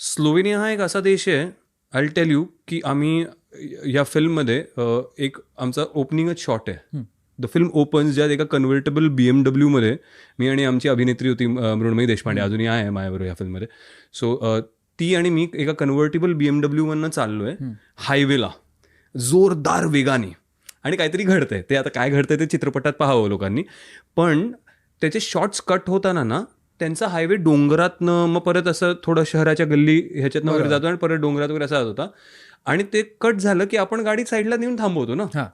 Slovenia हा एक असा देश आहे, आय टेल यू, की आम्ही या फिल्ममध्ये एक आमचा ओपनिंगच शॉट आहे. द फिल्म ओपन्स, ज्यात एका कन्व्हर्टेबल BMW मध्ये मी आणि आमची अभिनेत्री होती मृण्मयी देशपांडे, अजूनही आहे माझ्याबरोबर या फिल्ममध्ये. सो ती आणि मी एका कन्व्हर्टेबल BMW मधनं चाललोय हायवेला जोरदार वेगाने, आणि काहीतरी घडतंय. ते आता काय घडतंय ते चित्रपटात पाहावं लोकांनी. पण त्याचे शॉर्ट्स कट होताना ना, त्यांचा हायवे डोंगरातनं मग परत असं थोडं शहराच्या गल्ली ह्याच्यातनं वगैरे जातो आणि परत डोंगरात वगैरे असा जात होता. आणि ते कट झालं की आपण गाडी साईडला नेऊन थांबवतो ना.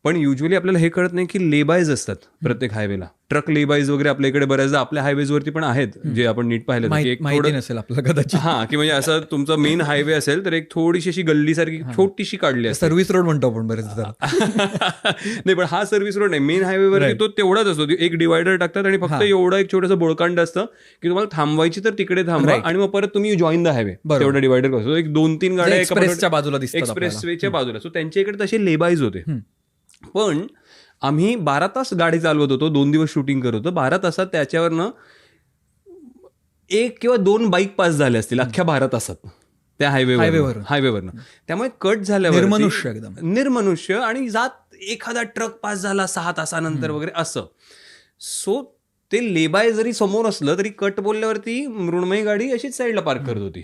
पण युजली आपल्याला हे कळत नाही की लेबायज असतात प्रत्येक हायवेला. ट्रक लेबायज वगैरे आपल्या इकडे बऱ्याचदा आपल्या हायवेजवरती पण आहेत, जे आपण नीट पाहिलं की एक माहिती नसेल आपल्याला कदाचित. हा, की म्हणजे असं तुमचा मेन हायवे असेल तर एक थोडीशी अशी गल्लीसारखी छोटीशी काढली असते. सर्व्हिस रोड म्हणतो आपण बरेचदा. नाही, पण हा सर्व्हिस रोड नाही, मेन हायवेवर तो तेवढाच असतो. एक डिवायडर टाकतात आणि फक्त एवढं एक छोटंसं बोळकांड असतं की तुम्हाला थांबवायची तर तिकडे थांबवा आणि मग परत तुम्ही जॉईन द हायवे. तेवढा डिवायडर असतो. एक 2-3 गाड्या एक्सप्रेसच्या बाजूला दिसतात, एक्सप्रेसवेच्या बाजूला. सो त्यांच्या इकडे तसे लेबाईज होते. पण आम्ही 12 तास गाडी चालवत होतो, 2 दिवस शूटिंग करत होतो. 12 तासात त्याच्यावरनं 1 किंवा 2 बाईक पास झाले असतील अख्ख्या 12 तासात त्या हायवेवरनं. त्यामुळे कट झाल्यावर निर्मनुष्य आणि जात एखादा ट्रक पास झाला 6 तासानंतर वगैरे असं. सो ते लेबाय जरी समोर असलं तरी कट बोलल्यावरती मृण्मयी गाडी अशीच साईडला पार्क करत होती.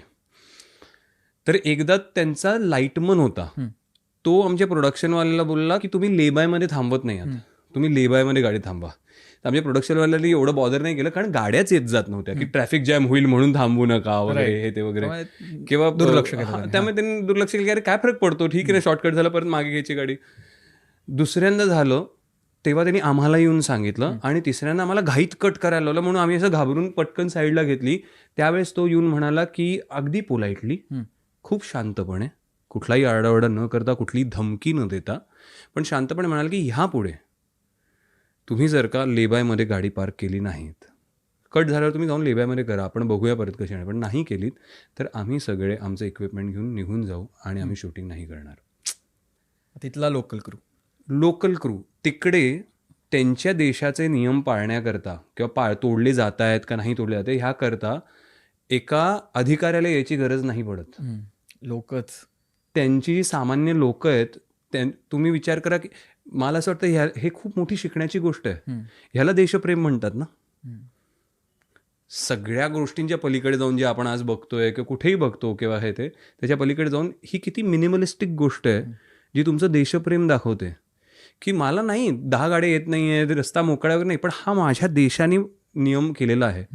तर एकदा त्यांचा लाईटमन होता, तो आमच्या प्रोडक्शनवाल्याला बोलला की तुम्ही लेबायमध्ये थांबवत नाही आहात, तुम्ही लेबायमध्ये गाडी थांबवा. तर आमच्या प्रोडक्शनवाल्यांनी एवढं बॉदर नाही केलं, कारण गाड्याच येत जात नव्हत्या की ट्रॅफिक जॅम होईल म्हणून थांबू नका वगैरे हे ते वगैरे, किंवा दुर्लक्ष. त्यामुळे त्यांनी दुर्लक्ष केलं की अरे काय फरक पडतो, ठीक आहे ना, शॉर्टकट झालं परत मागे घ्यायची गाडी. दुसऱ्यांदा झालं तेव्हा त्यांनी आम्हाला येऊन सांगितलं आणि तिसऱ्यांदा आम्हाला घाईत कट करायला लावलं, म्हणून आम्ही असं घाबरून पटकन साईडला घेतली. त्यावेळेस तो येऊन म्हणाला की अगदी पोलाइटली, खूप शांतपणे, कुठलाही आरडाओरडा न करता, कुठलीही धमकी न देता, पण शांतपणे म्हणाल की ह्या पुढे तुम्ही जर का लेबायमध्ये गाडी पार्क केली नाहीत, कट झाल्यावर तुम्ही जाऊन लेबायमध्ये करा, आपण बघूया परत कशी आहे, पण नाही केलीत तर आम्ही सगळे आमचं इक्विपमेंट घेऊन निघून जाऊ आणि आम्ही शूटिंग नाही करणार. तिथला लोकल क्रू तिकडे त्यांच्या देशाचे नियम पाळण्याकरता किंवा तोडले जात आहेत का नाही तोडले जाते ह्या करता एका अधिकाऱ्याला यायची गरज नाही पडत. लोकच त्यांची जी सामान्य लोक आहेत, तुम्ही विचार करा की मला असं वाटतं हे खूप मोठी शिकण्याची गोष्ट आहे. ह्याला देशप्रेम म्हणतात ना. सगळ्या गोष्टींच्या पलीकडे जाऊन जे आपण आज बघतोय किंवा कुठेही बघतो किंवा हे ते त्याच्या पलीकडे जाऊन ही किती मिनिमलिस्टिक गोष्ट आहे जी तुमचं देशप्रेम दाखवते. की मला नाही 10 गाड्या येत नाही आहेत, रस्ता मोकळ्यावर नाही, पण हा माझ्या देशाने नियम केलेला आहे,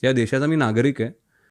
या देशाचा मी नागरिक आहे